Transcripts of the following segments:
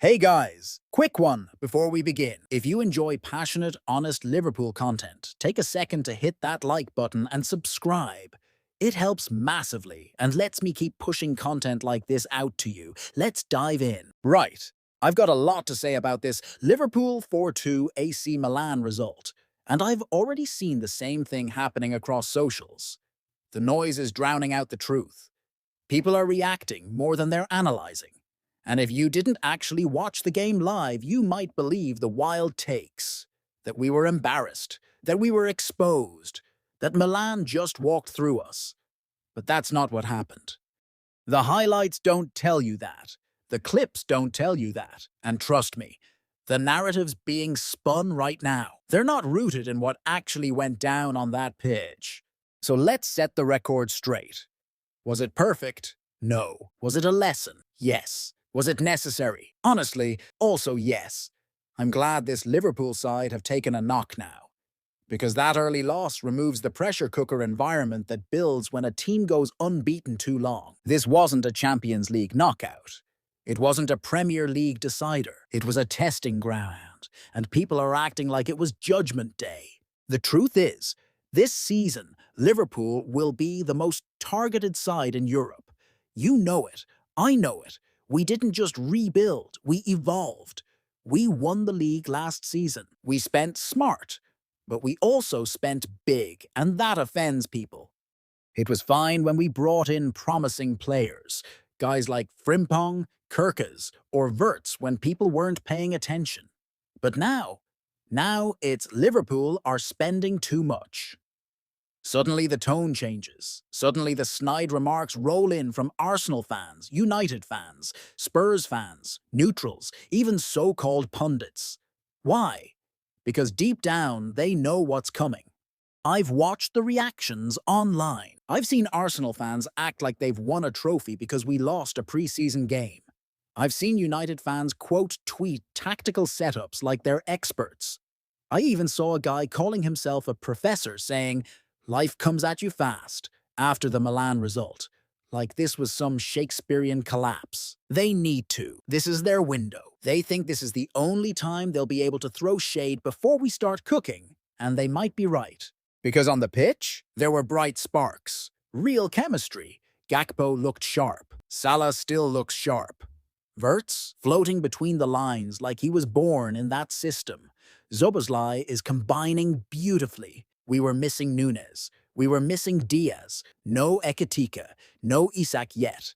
Hey guys, quick one before we begin. If you enjoy passionate, honest Liverpool content, take a second to hit that like button and subscribe. It helps massively and lets me keep pushing content like this out to you. Let's dive in. Right, I've got a lot to say about this Liverpool 4-2 AC Milan result, and I've already seen the same thing happening across socials. The noise is drowning out the truth. People are reacting more than they're analyzing. And if you didn't actually watch the game live, you might believe the wild takes. That we were embarrassed, that we were exposed, that Milan just walked through us. But that's not what happened. The highlights don't tell you that. The clips don't tell you that. And trust me, the narrative's being spun right now. They're not rooted in what actually went down on that pitch. So let's set the record straight. Was it perfect? No. Was it a lesson? Yes. Was it necessary? Honestly, also yes. I'm glad this Liverpool side have taken a knock now, because that early loss removes the pressure cooker environment that builds when a team goes unbeaten too long. This wasn't a Champions League knockout. It wasn't a Premier League decider. It was a testing ground, and people are acting like it was Judgment Day. The truth is, this season, Liverpool will be the most targeted side in Europe. You know it. I know it. We didn't just rebuild, we evolved. We won the league last season. We spent smart, but we also spent big, and that offends people. It was fine when we brought in promising players, guys like Frimpong, Kirkes, or Wirtz when people weren't paying attention. But now it's Liverpool are spending too much. Suddenly the tone changes. Suddenly the snide remarks roll in from Arsenal fans, United fans, Spurs fans, neutrals, even so-called pundits. Why? Because deep down they know what's coming. I've watched the reactions online. I've seen Arsenal fans act like they've won a trophy because we lost a pre-season game. I've seen United fans quote-tweet tactical setups like they're experts. I even saw a guy calling himself a professor saying, "Life comes at you fast," after the Milan result. Like this was some Shakespearean collapse. They need to. This is their window. They think this is the only time they'll be able to throw shade before we start cooking, and they might be right. Because on the pitch, there were bright sparks. Real chemistry. Gakpo looked sharp. Salah still looks sharp. Wirtz, floating between the lines like he was born in that system. Szoboszlai is combining beautifully. We were missing Nunez. We were missing Díaz. No Ekitike. No Isak yet.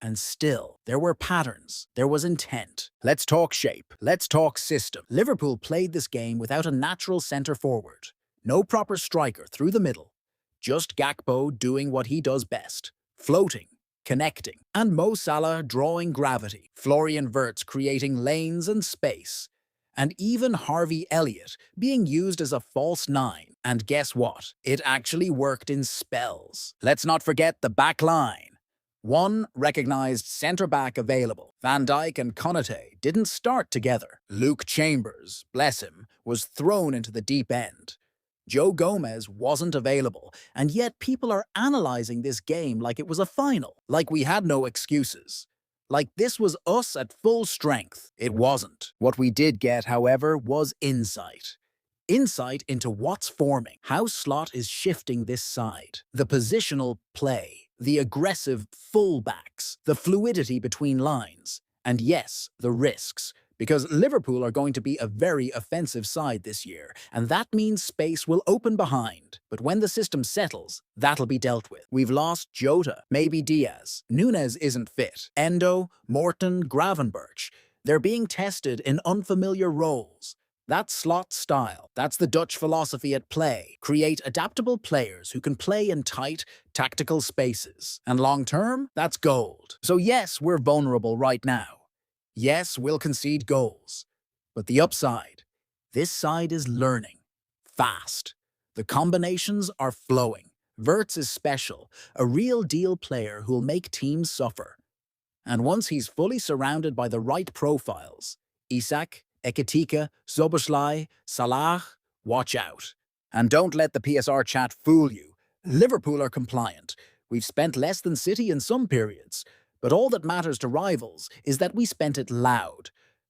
And still, there were patterns. There was intent. Let's talk shape. Let's talk system. Liverpool played this game without a natural centre forward. No proper striker through the middle. Just Gakpo doing what he does best. Floating. Connecting. And Mo Salah drawing gravity. Florian Wirtz creating lanes and space. And even Harvey Elliott being used as a false nine. And guess what? It actually worked in spells. Let's not forget the back line. One recognized centre-back available. Van Dijk and Konate didn't start together. Luke Chambers, bless him, was thrown into the deep end. Joe Gomez wasn't available, and yet people are analyzing this game like it was a final, like we had no excuses. Like this was us at full strength. It wasn't. What we did get, however, was insight. Insight into what's forming, how Slot is shifting this side, the positional play, the aggressive fullbacks, the fluidity between lines, and yes, the risks. Because Liverpool are going to be a very offensive side this year, and that means space will open behind. But when the system settles, that'll be dealt with. We've lost Jota, maybe Díaz. Nunez isn't fit. Endo, Morton, Gravenberch. They're being tested in unfamiliar roles. That's Slot's style. That's the Dutch philosophy at play. Create adaptable players who can play in tight, tactical spaces. And long-term, that's gold. So yes, we're vulnerable right now. Yes, we'll concede goals. But the upside, this side is learning. Fast. The combinations are flowing. Wirtz is special, a real deal player who'll make teams suffer. And once he's fully surrounded by the right profiles, Isak, Ekitike, Szoboszlai, Salah, watch out. And don't let the PSR chat fool you. Liverpool are compliant. We've spent less than City in some periods. But all that matters to rivals is that we spent it loud.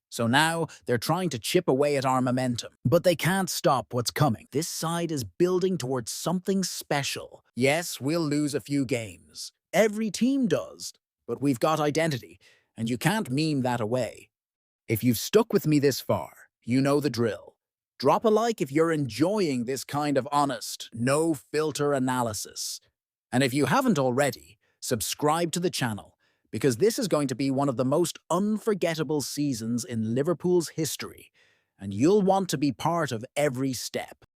So now they're trying to chip away at our momentum. But they can't stop what's coming. This side is building towards something special. Yes, we'll lose a few games. Every team does. But we've got identity, and you can't meme that away. If you've stuck with me this far, you know the drill. Drop a like if you're enjoying this kind of honest, no-filter analysis. And if you haven't already, subscribe to the channel, because this is going to be one of the most unforgettable seasons in Liverpool's history, and you'll want to be part of every step.